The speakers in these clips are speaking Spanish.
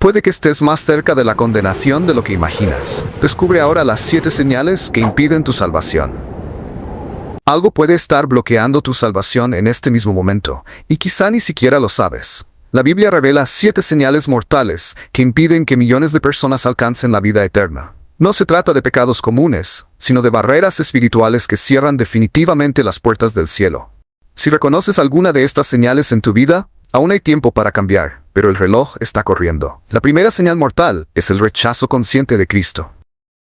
Puede que estés más cerca de la condenación de lo que imaginas. Descubre ahora las 7 señales que impiden tu salvación. Algo puede estar bloqueando tu salvación en este mismo momento, y quizá ni siquiera lo sabes. La Biblia revela 7 señales mortales que impiden que millones de personas alcancen la vida eterna. No se trata de pecados comunes, sino de barreras espirituales que cierran definitivamente las puertas del cielo. Si reconoces alguna de estas señales en tu vida, aún hay tiempo para cambiar, pero el reloj está corriendo. La primera señal mortal es el rechazo consciente de Cristo.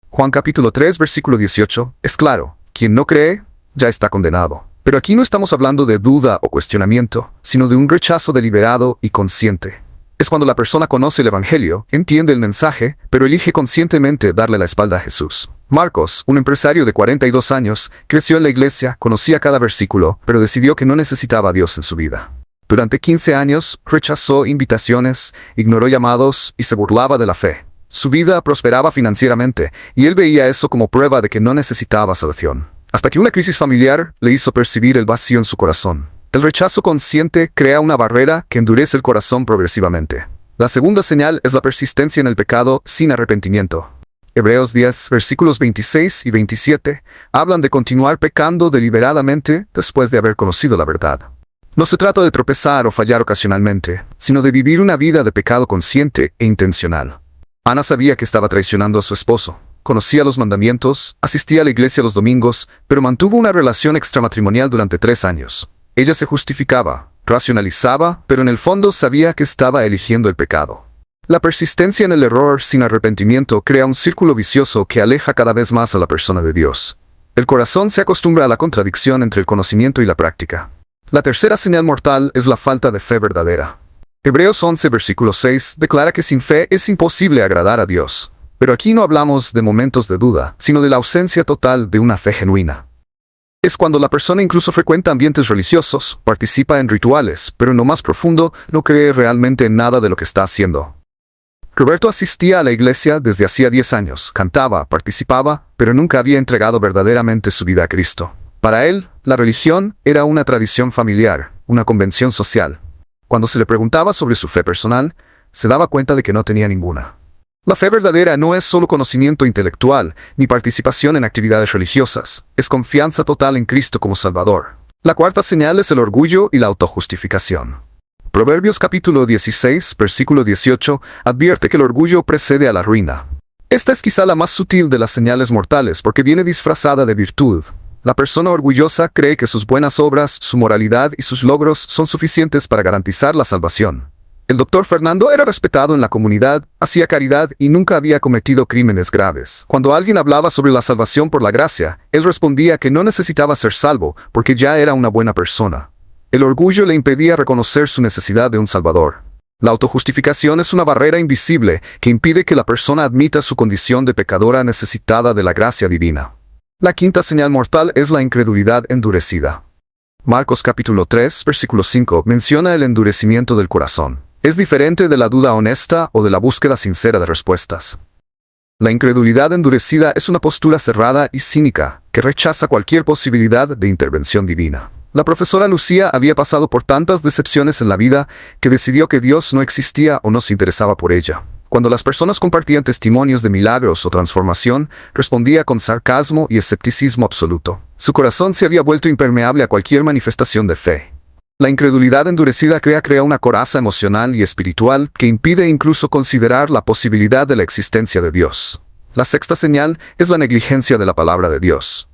Juan capítulo 3, versículo 18, es claro, quien no cree, ya está condenado. Pero aquí no estamos hablando de duda o cuestionamiento, sino de un rechazo deliberado y consciente. Es cuando la persona conoce el Evangelio, entiende el mensaje, pero elige conscientemente darle la espalda a Jesús. Marcos, un empresario de 42 años, creció en la iglesia, conocía cada versículo, pero decidió que no necesitaba a Dios en su vida. Durante 15 años, rechazó invitaciones, ignoró llamados y se burlaba de la fe. Su vida prosperaba financieramente, y él veía eso como prueba de que no necesitaba salvación. Hasta que una crisis familiar le hizo percibir el vacío en su corazón. El rechazo consciente crea una barrera que endurece el corazón progresivamente. La segunda señal es la persistencia en el pecado sin arrepentimiento. Hebreos 10, versículos 26 y 27, hablan de continuar pecando deliberadamente después de haber conocido la verdad. No se trata de tropezar o fallar ocasionalmente, sino de vivir una vida de pecado consciente e intencional. Ana sabía que estaba traicionando a su esposo. Conocía los mandamientos, asistía a la iglesia los domingos, pero mantuvo una relación extramatrimonial durante 3 años. Ella se justificaba, racionalizaba, pero en el fondo sabía que estaba eligiendo el pecado. La persistencia en el error sin arrepentimiento crea un círculo vicioso que aleja cada vez más a la persona de Dios. El corazón se acostumbra a la contradicción entre el conocimiento y la práctica. La tercera señal mortal es la falta de fe verdadera. Hebreos 11, versículo 6, declara que sin fe es imposible agradar a Dios. Pero aquí no hablamos de momentos de duda, sino de la ausencia total de una fe genuina. Es cuando la persona incluso frecuenta ambientes religiosos, participa en rituales, pero en lo más profundo no cree realmente en nada de lo que está haciendo. Roberto asistía a la iglesia desde hacía 10 años, cantaba, participaba, pero nunca había entregado verdaderamente su vida a Cristo. Para él, la religión era una tradición familiar, una convención social. Cuando se le preguntaba sobre su fe personal, se daba cuenta de que no tenía ninguna. La fe verdadera no es solo conocimiento intelectual, ni participación en actividades religiosas, es confianza total en Cristo como Salvador. La cuarta señal es el orgullo y la autojustificación. Proverbios capítulo 16, versículo 18, advierte que el orgullo precede a la ruina. Esta es quizá la más sutil de las señales mortales porque viene disfrazada de virtud. La persona orgullosa cree que sus buenas obras, su moralidad y sus logros son suficientes para garantizar la salvación. El doctor Fernando era respetado en la comunidad, hacía caridad y nunca había cometido crímenes graves. Cuando alguien hablaba sobre la salvación por la gracia, él respondía que no necesitaba ser salvo porque ya era una buena persona. El orgullo le impedía reconocer su necesidad de un Salvador. La autojustificación es una barrera invisible que impide que la persona admita su condición de pecadora necesitada de la gracia divina. La quinta señal mortal es la incredulidad endurecida. Marcos capítulo 3, versículo 5 menciona el endurecimiento del corazón. Es diferente de la duda honesta o de la búsqueda sincera de respuestas. La incredulidad endurecida es una postura cerrada y cínica que rechaza cualquier posibilidad de intervención divina. La profesora Lucía había pasado por tantas decepciones en la vida que decidió que Dios no existía o no se interesaba por ella. Cuando las personas compartían testimonios de milagros o transformación, respondía con sarcasmo y escepticismo absoluto. Su corazón se había vuelto impermeable a cualquier manifestación de fe. La incredulidad endurecida crea una coraza emocional y espiritual que impide incluso considerar la posibilidad de la existencia de Dios. La sexta señal es la negligencia de la palabra de Dios.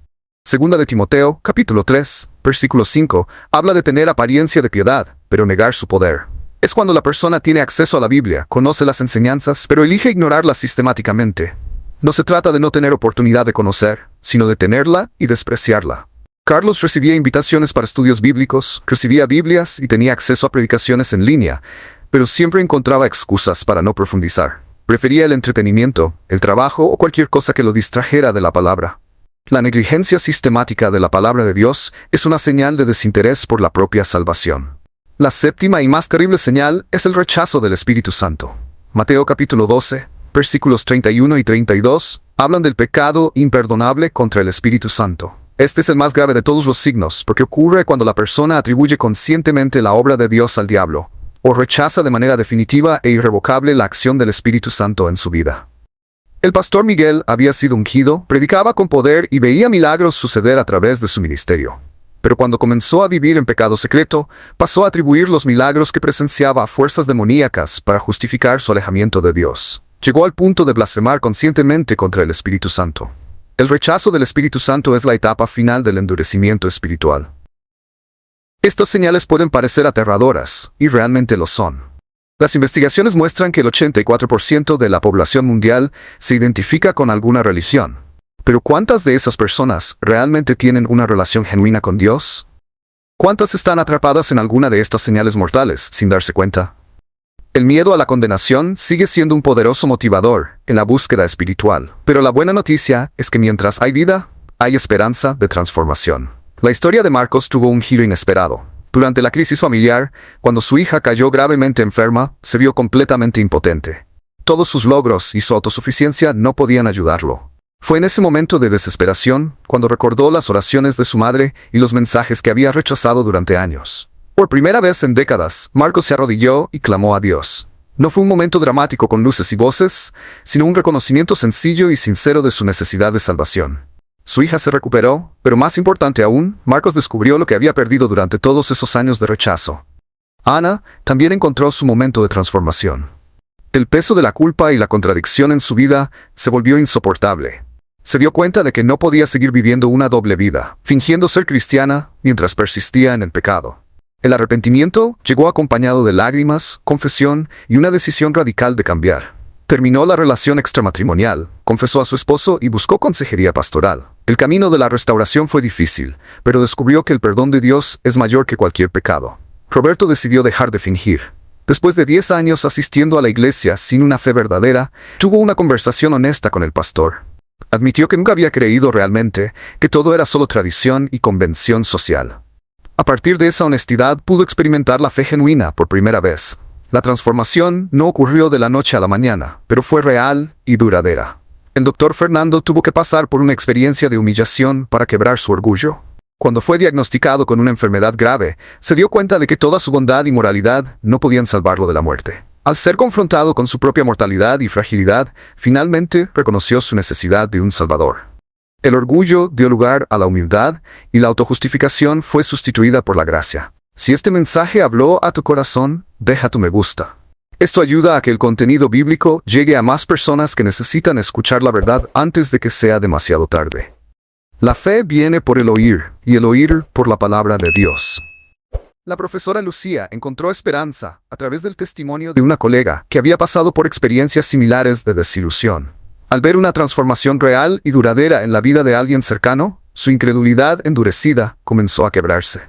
Segunda de Timoteo, capítulo 3, versículo 5, habla de tener apariencia de piedad, pero negar su poder. Es cuando la persona tiene acceso a la Biblia, conoce las enseñanzas, pero elige ignorarlas sistemáticamente. No se trata de no tener oportunidad de conocer, sino de tenerla y despreciarla. Carlos recibía invitaciones para estudios bíblicos, recibía Biblias y tenía acceso a predicaciones en línea, pero siempre encontraba excusas para no profundizar. Prefería el entretenimiento, el trabajo o cualquier cosa que lo distrajera de la palabra. La negligencia sistemática de la palabra de Dios es una señal de desinterés por la propia salvación. La séptima y más terrible señal es el rechazo del Espíritu Santo. Mateo capítulo 12, versículos 31 y 32, hablan del pecado imperdonable contra el Espíritu Santo. Este es el más grave de todos los signos, porque ocurre cuando la persona atribuye conscientemente la obra de Dios al diablo. o rechaza de manera definitiva e irrevocable la acción del Espíritu Santo en su vida. El pastor Miguel había sido ungido, predicaba con poder y veía milagros suceder a través de su ministerio. Pero cuando comenzó a vivir en pecado secreto, pasó a atribuir los milagros que presenciaba a fuerzas demoníacas para justificar su alejamiento de Dios. Llegó al punto de blasfemar conscientemente contra el Espíritu Santo. El rechazo del Espíritu Santo es la etapa final del endurecimiento espiritual. Estas señales pueden parecer aterradoras, y realmente lo son. Las investigaciones muestran que el 84% de la población mundial se identifica con alguna religión. Pero ¿cuántas de esas personas realmente tienen una relación genuina con Dios? ¿Cuántas están atrapadas en alguna de estas señales mortales sin darse cuenta? El miedo a la condenación sigue siendo un poderoso motivador en la búsqueda espiritual. Pero la buena noticia es que mientras hay vida, hay esperanza de transformación. La historia de Marcos tuvo un giro inesperado. Durante la crisis familiar, cuando su hija cayó gravemente enferma, se vio completamente impotente. Todos sus logros y su autosuficiencia no podían ayudarlo. Fue en ese momento de desesperación cuando recordó las oraciones de su madre y los mensajes que había rechazado durante años. Por primera vez en décadas, Marcos se arrodilló y clamó a Dios. No fue un momento dramático con luces y voces, sino un reconocimiento sencillo y sincero de su necesidad de salvación. Su hija se recuperó, pero más importante aún, Marcos descubrió lo que había perdido durante todos esos años de rechazo. Ana también encontró su momento de transformación. El peso de la culpa y la contradicción en su vida se volvió insoportable. Se dio cuenta de que no podía seguir viviendo una doble vida, fingiendo ser cristiana mientras persistía en el pecado. El arrepentimiento llegó acompañado de lágrimas, confesión y una decisión radical de cambiar. Terminó la relación extramatrimonial, confesó a su esposo y buscó consejería pastoral. El camino de la restauración fue difícil, pero descubrió que el perdón de Dios es mayor que cualquier pecado. Roberto decidió dejar de fingir. Después de 10 años asistiendo a la iglesia sin una fe verdadera, tuvo una conversación honesta con el pastor. Admitió que nunca había creído realmente, que todo era solo tradición y convención social. A partir de esa honestidad pudo experimentar la fe genuina por primera vez. La transformación no ocurrió de la noche a la mañana, pero fue real y duradera. El doctor Fernando tuvo que pasar por una experiencia de humillación para quebrar su orgullo. Cuando fue diagnosticado con una enfermedad grave, se dio cuenta de que toda su bondad y moralidad no podían salvarlo de la muerte. Al ser confrontado con su propia mortalidad y fragilidad, finalmente reconoció su necesidad de un Salvador. El orgullo dio lugar a la humildad y la autojustificación fue sustituida por la gracia. Si este mensaje habló a tu corazón, deja tu me gusta. Esto ayuda a que el contenido bíblico llegue a más personas que necesitan escuchar la verdad antes de que sea demasiado tarde. La fe viene por el oír, y el oír por la palabra de Dios. La profesora Lucía encontró esperanza a través del testimonio de una colega que había pasado por experiencias similares de desilusión. Al ver una transformación real y duradera en la vida de alguien cercano, su incredulidad endurecida comenzó a quebrarse.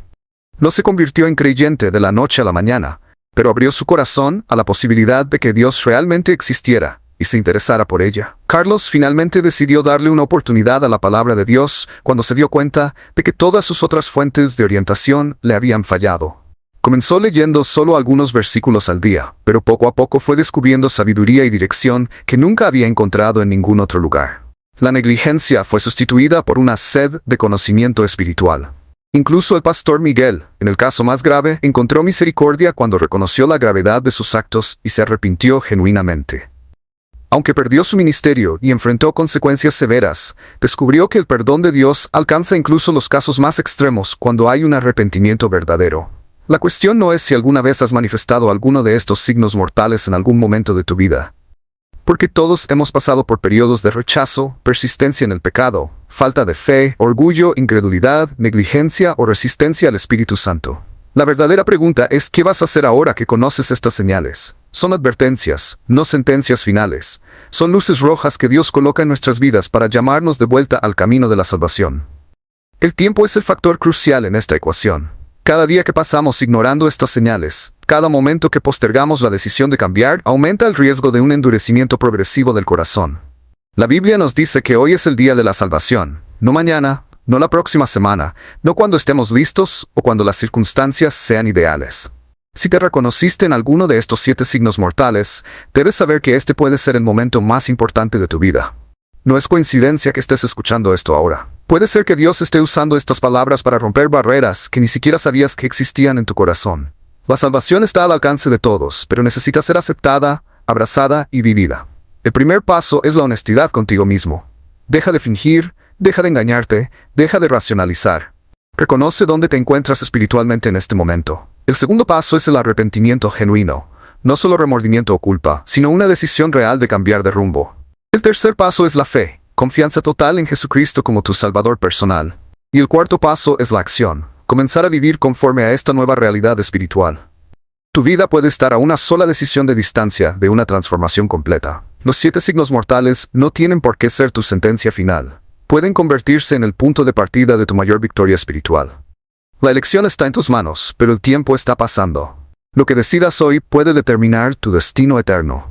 No se convirtió en creyente de la noche a la mañana, pero abrió su corazón a la posibilidad de que Dios realmente existiera y se interesara por ella. Carlos finalmente decidió darle una oportunidad a la palabra de Dios cuando se dio cuenta de que todas sus otras fuentes de orientación le habían fallado. Comenzó leyendo solo algunos versículos al día, pero poco a poco fue descubriendo sabiduría y dirección que nunca había encontrado en ningún otro lugar. La negligencia fue sustituida por una sed de conocimiento espiritual. Incluso el pastor Miguel, en el caso más grave, encontró misericordia cuando reconoció la gravedad de sus actos y se arrepintió genuinamente. Aunque perdió su ministerio y enfrentó consecuencias severas, descubrió que el perdón de Dios alcanza incluso los casos más extremos cuando hay un arrepentimiento verdadero. La cuestión no es si alguna vez has manifestado alguno de estos signos mortales en algún momento de tu vida. Porque todos hemos pasado por periodos de rechazo, persistencia en el pecado, falta de fe, orgullo, incredulidad, negligencia o resistencia al Espíritu Santo. La verdadera pregunta es ¿qué vas a hacer ahora que conoces estas señales? Son advertencias, no sentencias finales. Son luces rojas que Dios coloca en nuestras vidas para llamarnos de vuelta al camino de la salvación. El tiempo es el factor crucial en esta ecuación. Cada día que pasamos ignorando estas señales, cada momento que postergamos la decisión de cambiar, aumenta el riesgo de un endurecimiento progresivo del corazón. La Biblia nos dice que hoy es el día de la salvación, no mañana, no la próxima semana, no cuando estemos listos o cuando las circunstancias sean ideales. Si te reconociste en alguno de estos 7 signos mortales, debes saber que este puede ser el momento más importante de tu vida. No es coincidencia que estés escuchando esto ahora. Puede ser que Dios esté usando estas palabras para romper barreras que ni siquiera sabías que existían en tu corazón. La salvación está al alcance de todos, pero necesita ser aceptada, abrazada y vivida. El primer paso es la honestidad contigo mismo. Deja de fingir, deja de engañarte, deja de racionalizar. Reconoce dónde te encuentras espiritualmente en este momento. El segundo paso es el arrepentimiento genuino. No solo remordimiento o culpa, sino una decisión real de cambiar de rumbo. El tercer paso es la fe, confianza total en Jesucristo como tu Salvador personal. Y el cuarto paso es la acción, comenzar a vivir conforme a esta nueva realidad espiritual. Tu vida puede estar a una sola decisión de distancia de una transformación completa. Los 7 signos mortales no tienen por qué ser tu sentencia final. Pueden convertirse en el punto de partida de tu mayor victoria espiritual. La elección está en tus manos, pero el tiempo está pasando. Lo que decidas hoy puede determinar tu destino eterno.